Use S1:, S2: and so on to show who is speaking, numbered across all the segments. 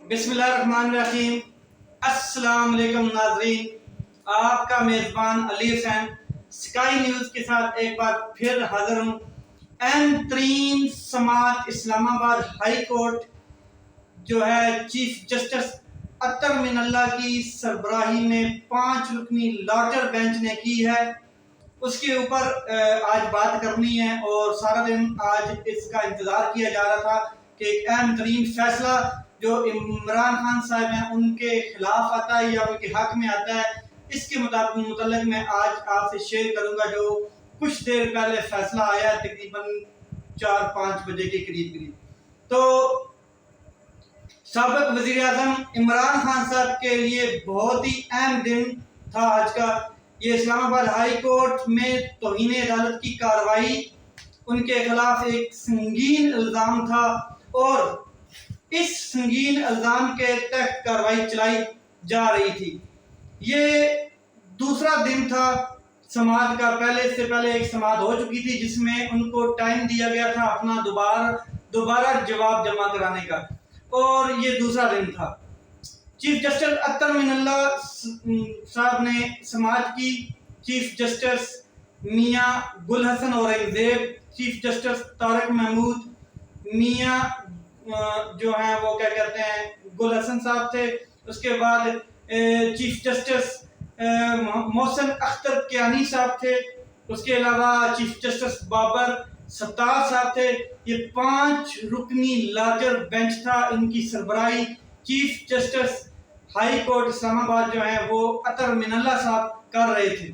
S1: بسم اللہ الرحمن الرحیم۔ السلام علیکم ناظرین، آپ کا میزبان علی حسین سکائی نیوز کے ساتھ ایک بار پھر حاضر ہوں۔ اہم ترین سماعت اسلام آباد ہائی کورٹ جو ہے چیف جسٹس اطہر من اللہ کی سربراہی میں 5 رکنی لارجر بینچ نے کی ہے، اس کے اوپر آج بات کرنی ہے۔ اور سارا دن آج اس کا انتظار کیا جا رہا تھا کہ ایک اہم ترین فیصلہ جو عمران خان صاحب ہیں ان کے خلاف آتا ہے یا ان کے حق میں آتا ہے، اس کے متعلق میں آج آپ سے شیئر کروں گا جو کچھ دیر پہلے فیصلہ آیا تقریباً 4-5 بجے کے قریب۔ تو سابق وزیر اعظم عمران خان صاحب کے لیے بہت ہی اہم دن تھا آج کا۔ یہ اسلام آباد ہائی کورٹ میں توہین عدالت کی کارروائی ان کے خلاف ایک سنگین الزام تھا، اور اس سنگین الزام کے تحت کارروائی چلائی جا رہی تھی۔ یہ دوسرا دن تھا سماعت کا۔ اس سے پہلے ایک سماعت ہو چکی تھی جس میں ان کو ٹائم دیا گیا تھا اپنا دوبارہ جواب جمع کرانے کا، اور یہ دوسرا دن تھا۔ چیف جسٹس اطہر من اللہ صاحب نے سماعت کی۔ چیف جسٹس میاں گل حسن اورنگزیب، چیف جسٹس طارق محمود میاں جو ہیں وہ کیا کہتے ہیں گل حسن صاحب تھے۔ اس کے بعد چیف جسٹس محسن اختر کیانی صاحب تھے۔ اس کے علاوہ چیف جسٹس بابر ستار صاحب تھے۔ یہ 5 رکنی لارجر بینچ تھا، ان کی سربراہی چیف جسٹس ہائی کورٹ اسلام آباد جو ہیں وہ اطہر من اللہ صاحب کر رہے تھے۔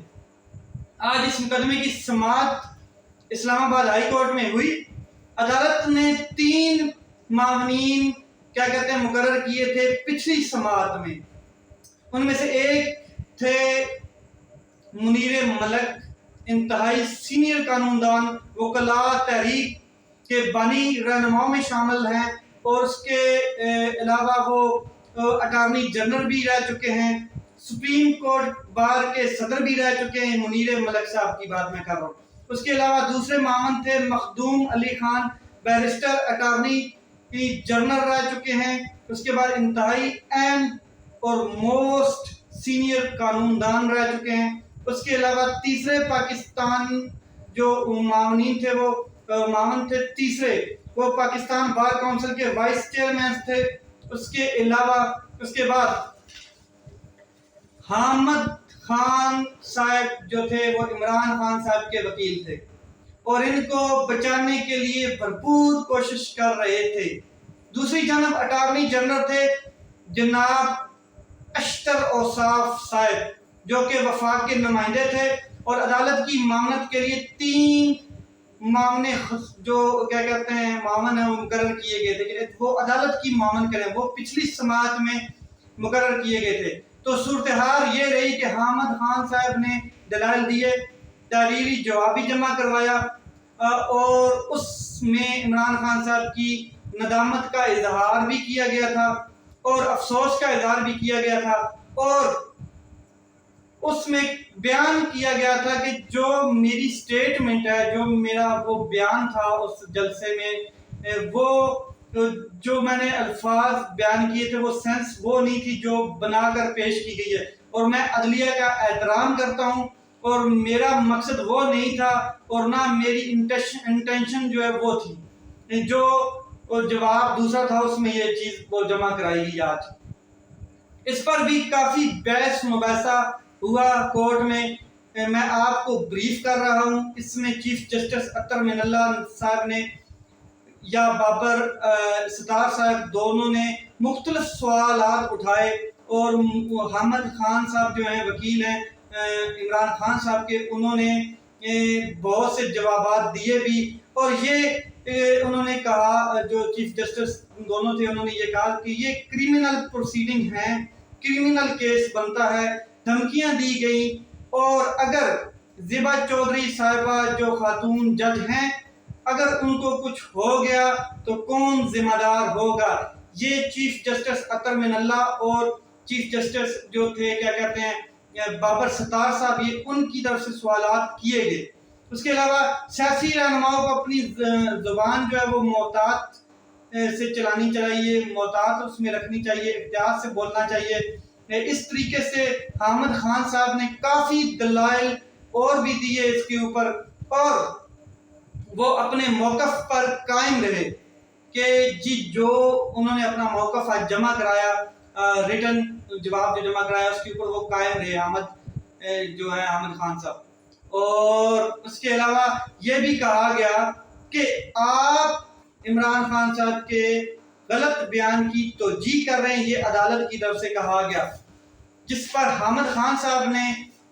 S1: آج اس مقدمے کی سماعت اسلام آباد ہائی کورٹ میں ہوئی۔ عدالت نے 3 معاونین مقرر کیے تھے پچھلی سماعت میں۔ ان میں سے ایک تھے منیر ملک، انتہائی سینئر قانون دان، وکلاء تحریک کے بانی رہنماؤں میں شامل ہیں، اور اس کے علاوہ وہ اٹارنی جنرل بھی رہ چکے ہیں، سپریم کورٹ بار کے صدر بھی رہ چکے ہیں۔ منیر ملک صاحب کی بات میں کر رہا ہوں۔ اس کے علاوہ دوسرے معاون تھے مخدوم Ali Khan, barrister, attorney general رہ چکے ہیں۔ اس کے بعد انتہائی اہم اور موسٹ سینئر قانون دان رہ چکے ہیں۔ اس کے علاوہ تیسرے پاکستان جو معاونین تھے معاون تھے تیسرے، وہ پاکستان بار کونسل کے وائس چیئرمین تھے۔ اس کے بعد حامد خان صاحب جو تھے وہ عمران خان صاحب کے وکیل تھے، اور ان کو بچانے کے لیے بھرپور کوشش کر رہے تھے۔ دوسری جانب اٹارنی جنرل تھے جناب اشتر اوصاف صاحب، جو کہ وفاق کے نمائندے تھے، اور عدالت کی معاونت کے لیے 3 معاون معاون مقرر کیے گئے تھے کہ وہ عدالت کی معاون کریں۔ وہ پچھلی سماعت میں مقرر کیے گئے تھے۔ تو صورتحال یہ رہی کہ حامد خان صاحب نے دلائل دیے، تحریری جواب بھی جمع کروایا، اور اس میں عمران خان صاحب کی ندامت کا اظہار بھی کیا گیا تھا، اور افسوس کا اظہار بھی کیا گیا تھا، اور اس میں بیان کیا گیا تھا کہ جو میری سٹیٹمنٹ ہے، جو میرا وہ بیان تھا اس جلسے میں، وہ جو میں نے الفاظ بیان کیے تھے وہ سینس وہ نہیں تھی جو بنا کر پیش کی گئی ہے، اور میں عدلیہ کا احترام کرتا ہوں، اور میرا مقصد وہ نہیں تھا، اور نہ میری انٹینشن جو ہے وہ تھی۔ جو جواب دوسرا تھا اس میں یہ چیز وہ جمع کرائی گئی آج۔ اس پر بھی کافی بحث مباحثہ ہوا کورٹ میں، میں آپ کو بریف کر رہا ہوں۔ اس میں چیف جسٹس اطہر من اللہ صاحب نے یا بابر ستار صاحب دونوں نے مختلف سوالات اٹھائے، اور حامد خان صاحب جو ہیں وکیل ہیں عمران خان صاحب کے، انہوں نے بہت سے جوابات دیے بھی، اور یہ انہوں نے کہا، جو چیف جسٹس دونوں تھے انہوں نے یہ کہا کہ یہ کرمنل پروسیڈنگ ہیں، کرمنل کیس بنتا ہے، دھمکیاں دی گئی، اور اگر زیبا چودھری صاحبہ جو خاتون جج ہیں، اگر ان کو کچھ ہو گیا تو کون ذمہ دار ہوگا؟ یہ چیف جسٹس اطہر من اللہ اور چیف جسٹس جو تھے بابر ستار صاحب، یہ ان کی طرف سے سوالات کیے گئے۔ اس کے علاوہ سیاسی رہنماؤں کو اپنی زبان جو ہے وہ محتاط سے چلانی چاہیے، محتاط اس میں رکھنی چاہیے، احتیاط سے بولنا چاہیے۔ اس طریقے سے حامد خان صاحب نے کافی دلائل اور بھی دیے اس کے اوپر، اور وہ اپنے موقف پر قائم رہے کہ جی جو انہوں نے اپنا موقف آج جمع کرایا، ریٹن جواب جو جمع کرایا اس کے اوپر وہ قائم رہے حامد خان صاحب۔ اور اس کے علاوہ یہ بھی کہا گیا کہ آپ عمران خان صاحب کے غلط بیان کی توجیہ کر رہے ہیں، یہ عدالت کی طرف سے کہا گیا، جس پر حامد خان صاحب نے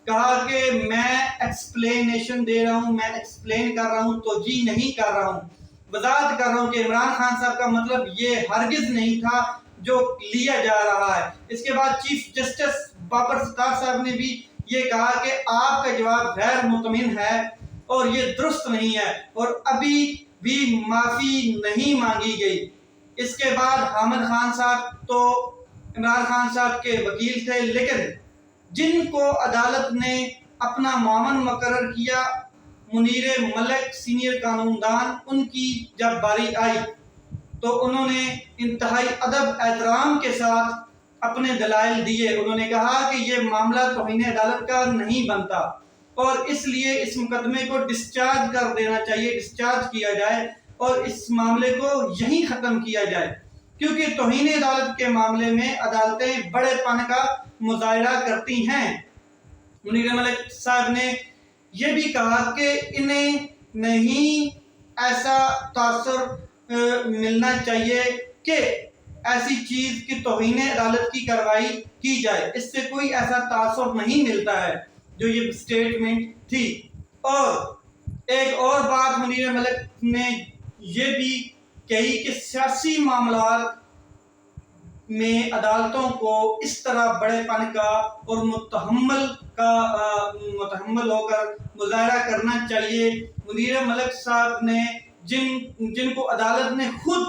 S1: کہا کہ میں ایکسپلینیشن دے رہا ہوں، میں ایکسپلین کر رہا ہوں، توجیہ نہیں کر رہا ہوں، وضاحت کر رہا ہوں کہ عمران خان صاحب کا مطلب یہ ہرگز نہیں تھا جو لیا جا رہا ہے۔ اس کے بعد چیف جسٹس بابر ستار صاحب نے بھی یہ کہا کہ آپ کا جواب غیر مطمئن ہے اور یہ درست نہیں ہے، اور ابھی بھی معافی نہیں مانگی گئی۔ اس کے بعد حامد خان صاحب تو عمران خان صاحب کے وکیل تھے، لیکن جن کو عدالت نے اپنا معاون مقرر کیا، منیر ملک سینئر قانوندان، ان کی جب باری آئی تو انہوں نے انتہائی ادب احترام کے ساتھ اپنے دلائل دیے۔ انہوں نے کہا کہ یہ معاملہ توہین عدالت کا نہیں بنتا اور اس لیے اس مقدمے کو ڈسچارج کر دینا چاہیے، ڈسچارج کیا جائے اور اس معاملے کو یہیں ختم کیا جائے، کیونکہ توہین عدالت کے معاملے میں عدالتیں بڑے پن کا مظاہرہ کرتی ہیں۔ منیر ملک صاحب نے یہ بھی کہا کہ انہیں نہیں ایسا تاثر ملنا چاہیے کہ ایسی چیز کی توہین عدالت کی کارروائی کی جائے، اس سے کوئی ایسا تاثر نہیں ملتا ہے جو یہ سٹیٹمنٹ تھی۔ اور ایک اور بات منیر ملک نے یہ بھی کہی کہ سیاسی معاملات میں عدالتوں کو اس طرح بڑے پن کا اور متحمل ہو کر مظاہرہ کرنا چاہیے۔ منیر ملک صاحب نے جن کو عدالت نے خود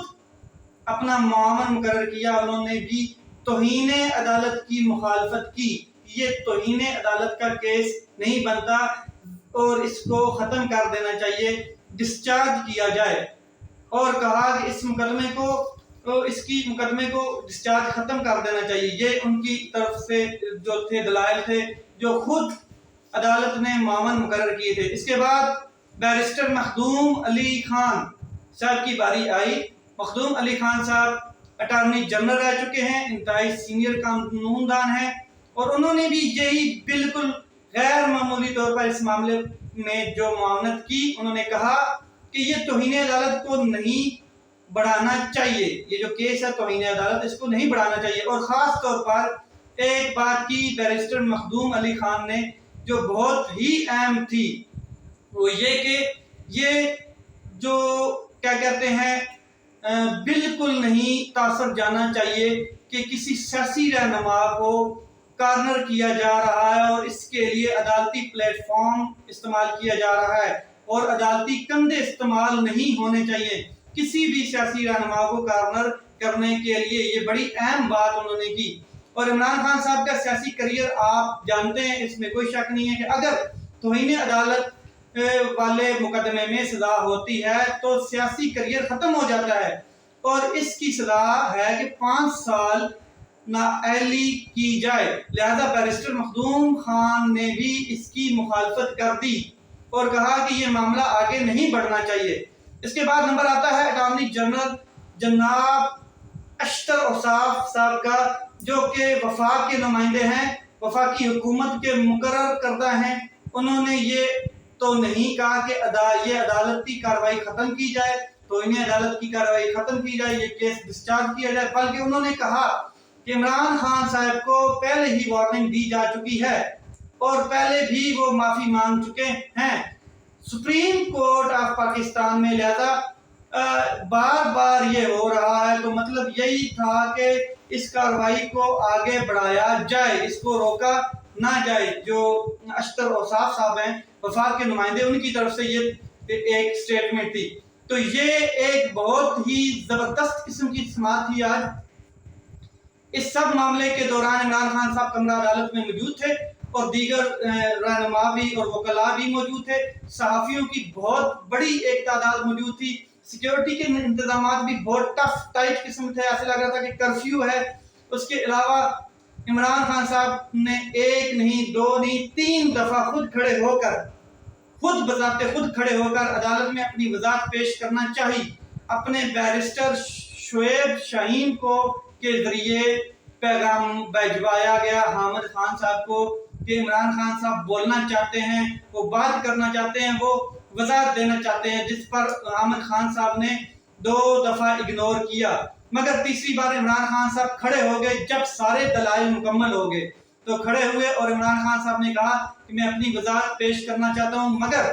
S1: اپنا معاون مقرر کیا، انہوں نے بھی توہین عدالت کی مخالفت کی، یہ توہین عدالت کا کیس نہیں بنتا اور اس کو ختم کر دینا چاہیے، ڈسچارج کیا جائے، اور کہا کہ اس مقدمے کو ڈسچارج ختم کر دینا چاہیے۔ یہ ان کی طرف سے جو تھے دلائل تھے جو خود عدالت نے معاون مقرر کیے تھے۔ اس کے بعد بیرسٹر مخدوم علی خان صاحب کی باری آئی۔ مخدوم علی خان صاحب اٹارنی جنرل رہ چکے ہیں، انتہائی سینئر قانوندان ہیں، اور انہوں نے بھی یہی بالکل غیر معمولی طور پر اس معاملے میں جو معاونت کی، انہوں نے کہا کہ یہ توہین عدالت کو نہیں بڑھانا چاہیے، یہ جو کیس ہے توہین عدالت، اس کو نہیں بڑھانا چاہیے۔ اور خاص طور پر ایک بات کی بیرسٹر مخدوم علی خان نے جو بہت ہی اہم تھی، وہ یہ کہ یہ جو کیا کہتے ہیں بالکل نہیں تاثر جانا چاہیے کہ کسی سیاسی رہنما کو کارنر کیا جا رہا ہے اور اس کے لیے عدالتی پلیٹ فارم استعمال کیا جا رہا ہے، اور عدالتی کندھے استعمال نہیں ہونے چاہیے کسی بھی سیاسی رہنما کو کارنر کرنے کے لیے۔ یہ بڑی اہم بات انہوں نے کی۔ اور عمران خان صاحب کا سیاسی کریئر آپ جانتے ہیں، اس میں کوئی شک نہیں ہے کہ اگر توہین عدالت والے مقدمے میں سزا ہوتی ہے تو سیاسی کریئر ختم ہو جاتا ہے، اور اس کی سزا ہے کہ 5 سال نااہلی کی جائے۔ لہذا بیرسٹر مخدوم خان نے بھی اس کی مخالفت کر دی اور کہا کہ یہ معاملہ آگے نہیں بڑھنا چاہیے۔ اس کے بعد نمبر آتا ہے اٹارنی جنرل جناب اشتر اوصاف صاحب کا، جو کہ وفاق کے نمائندے ہیں، وفاقی حکومت کے مقرر کردہ ہیں۔ انہوں نے یہ تو نہیں کہا کہ یہ عدالتی کارروائی ختم کی جائے، توہین عدالت کی کارروائی ختم کی جائے، یہ کیس ڈسچارج کیا جائے، بلکہ انہوں نے کہا کہ عمران خان صاحب کو پہلے ہی وارننگ دی جا چکی ہے اور پہلے بھی وہ معافی مانگ چکے ہیں سپریم کورٹ آف پاکستان میں، لہذا بار بار یہ ہو رہا ہے تو مطلب یہی تھا کہ اس کارروائی کو آگے بڑھایا جائے، اس کو روکا نہ جائے۔ جو اشتر اوصاف صاحب ہیں وفاق کے نمائندے، ان کی طرف سے یہ ایک سٹیٹمنٹ تھی۔ تو یہ ایک بہت ہی زبردست قسم کی سماعت تھی آج۔ اس سب معاملے کے دوران عمران خان صاحب کمرہ عدالت میں موجود تھے اور دیگر رہنما بھی اور وکلاء بھی موجود تھے، صحافیوں کی بہت بڑی ایک تعداد موجود تھی، سیکیورٹی کے انتظامات بھی بہت ٹف ٹائٹ قسم تھے، ایسا لگ رہا تھا کہ کرفیو ہے۔ اس کے علاوہ عمران خان صاحب نے ایک نہیں، دو نہیں، 3 دفعہ خود کھڑے ہو کر عدالت میں اپنی وضاحت پیش کرنا چاہی۔ اپنے بیرسٹر شعیب شاہین کو کے ذریعے پیغام بھجوایا گیا حامد خان صاحب کو کہ عمران خان صاحب بولنا چاہتے ہیں، وہ بات کرنا چاہتے ہیں، وہ وضاحت دینا چاہتے ہیں، جس پر حامد خان صاحب نے 2 دفعہ اگنور کیا۔ مگر تیسری بار عمران خان صاحب کھڑے ہو گئے جب سارے دلائل مکمل ہو گئے تو کھڑے ہوئے اور عمران خان صاحب نے کہا کہ میں اپنی وضاحت پیش کرنا چاہتا ہوں، مگر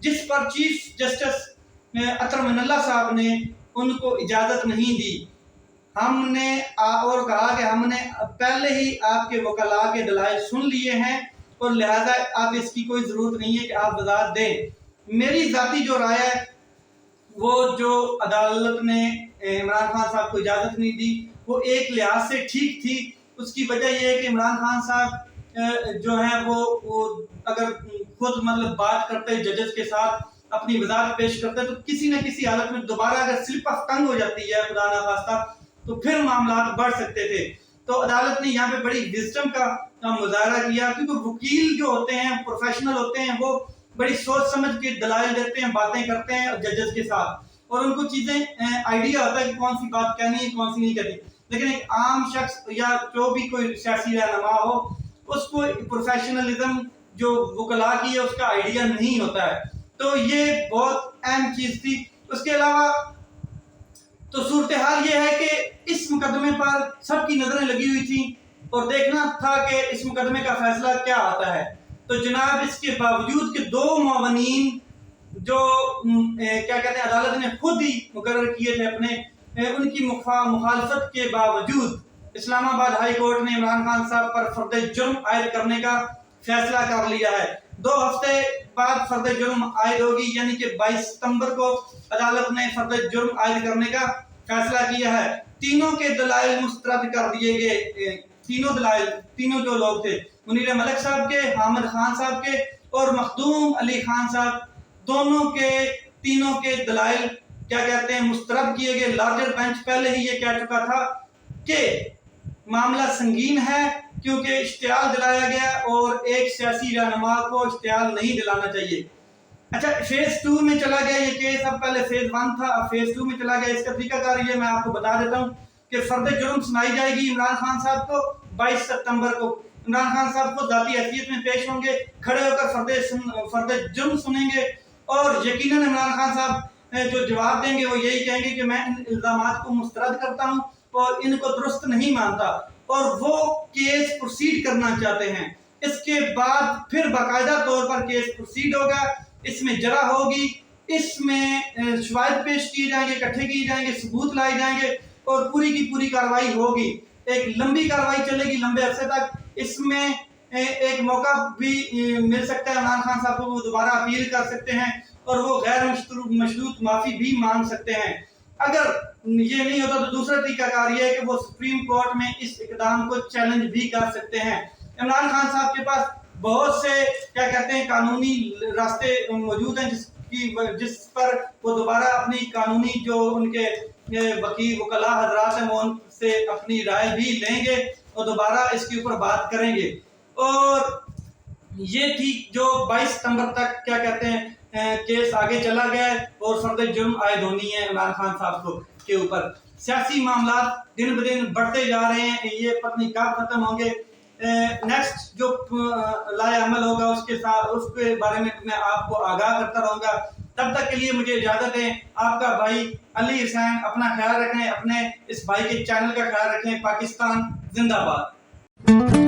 S1: جس پر چیف جسٹس اطہر من اللہ صاحب نے ان کو اجازت نہیں دی۔ ہم نے اور کہا کہ ہم نے پہلے ہی آپ کے وکلاء کے دلائل سن لیے ہیں اور لہذا اب اس کی کوئی ضرورت نہیں ہے کہ آپ وضاحت دیں۔ میری ذاتی جو رائے ہے وہ جو عدالت نے عمران خان صاحب کو اجازت نہیں دی وہ ایک لحاظ سے ٹھیک تھی۔ اس کی وجہ یہ ہے کہ عمران خان صاحب جو ہیں وہ اگر خود بات کرتے ججز کے ساتھ اپنی وضاحت پیش کرتے تو کسی نہ کسی حالت میں دوبارہ اگر سلپ آف ٹنگ ہو جاتی ہے خدا نہ خواستہ تو پھر معاملات بڑھ سکتے تھے۔ تو عدالت نے یہاں پہ بڑی وزڈم کا مظاہرہ کیا، کیونکہ وکیل جو ہوتے ہیں پروفیشنل ہوتے ہیں، وہ بڑی سوچ سمجھ کے دلائل دیتے ہیں، باتیں کرتے ہیں ججز کے ساتھ، اور ان کو چیزیں آئیڈیا ہوتا ہے کہ کون سی بات کہنی ہے کون سی نہیں کرنی۔ لیکن ایک عام شخص یا جو بھی کوئی سیاسی رہنما ہو اس کو پروفیشنلزم جو وکلاء کی ہے اس کا آئیڈیا نہیں ہوتا ہے، تو یہ بہت اہم چیز تھی۔ اس کے علاوہ تو صورتحال یہ ہے کہ اس مقدمے پر سب کی نظریں لگی ہوئی تھیں اور دیکھنا تھا کہ اس مقدمے کا فیصلہ کیا آتا ہے۔ تو جناب اس کے باوجود کہ 2 معاونین جو کیا کہتے ہیں عدالت نے خود ہی مقرر کیے تھے اپنے، ان کی مخالفت کے باوجود اسلام آباد ہائی کورٹ نے عمران خان صاحب پر فرد جرم عائد کرنے کا فیصلہ کر لیا ہے۔ 2 ہفتے بعد فرد جرم عائد ہوگی، یعنی کہ 22 ستمبر کو عدالت نے فرد جرم عائد کرنے کا فیصلہ کیا ہے۔ تینوں کے دلائل مسترد کر دیے گئے، تینوں جو لوگ تھے منیر ملک صاحب کے، حامد خان صاحب کے اور مخدوم علی خان صاحب، تینوں کے دلائل کیا کہتے ہیں مسترد کیے گئے۔ لارجر بینچ پہلے ہی یہ کہہ چکا تھا کہ معاملہ سنگین ہے کیونکہ اشتعال دلایا گیا اور ایک سیاسی رہنما کو اشتعال نہیں دلانا چاہیے۔ اچھا فیز 2 میں چلا گیا یہ کیس، اب پہلے فیز 1 تھا اب فیز 2 میں چلا گیا۔ اس کا طریقہ کار یہ میں آپ کو بتا دیتا ہوں کہ فرد جرم سنائی جائے گی عمران خان صاحب کو 22 ستمبر کو۔ عمران خان صاحب کو ذاتی حیثیت میں پیش ہوں گے، کھڑے ہو کر فرد جرم سنیں گے اور یقیناً عمران خان صاحب جو جواب دیں گے وہ یہی کہیں گے کہ میں ان الزامات کو مسترد کرتا ہوں اور ان کو درست نہیں مانتا، اور وہ کیس پروسیڈ کرنا چاہتے ہیں۔ اس کے بعد پھر باقاعدہ طور پر کیس پروسیڈ ہوگا، اس میں جرح ہوگی، اس میں شواہد پیش کیے جائیں گے، اکٹھے کیے جائیں گے، ثبوت لائے جائیں گے اور پوری کی پوری کارروائی ہوگی۔ ایک لمبی کارروائی چلے گی لمبے عرصے تک۔ اس میں ایک موقع بھی مل سکتا ہے عمران خان صاحب کو، وہ دوبارہ اپیل کر سکتے ہیں اور وہ غیر مشروط معافی بھی مانگ سکتے ہیں۔ اگر یہ نہیں ہوتا تو دوسرا طریقہ کار یہ ہے کہ وہ سپریم کورٹ میں اس اقدام کو چیلنج بھی کر سکتے ہیں۔ عمران خان صاحب کے پاس بہت سے کیا کہتے ہیں قانونی راستے موجود ہیں جس پر وہ دوبارہ اپنی قانونی جو ان کے وکلاء حضرات ہیں وہ ان سے اپنی رائے بھی لیں گے اور دوبارہ اس کے اوپر بات کریں گے۔ اور یہ تھی جو 22 ستمبر تک کیا کہتے ہیں کیس آگے چلا گیا ہے اور فرد جرم عائد ہونی ہے عمران خان صاحب کو کے اوپر۔ سیاسی معاملات دن بدن بڑھتے جا رہے ہیں، یہ پتہ نہیں کب ختم ہوں گے۔ نیکسٹ جو لائے عمل ہوگا اس کے بارے میں آپ کو آگاہ کرتا رہوں گا۔ تب تک کے لیے مجھے اجازت ہے۔ آپ کا بھائی علی حسین، اپنا خیال رکھیں، اپنے اس بھائی کے چینل کا خیال رکھیں۔ پاکستان زندہ باد۔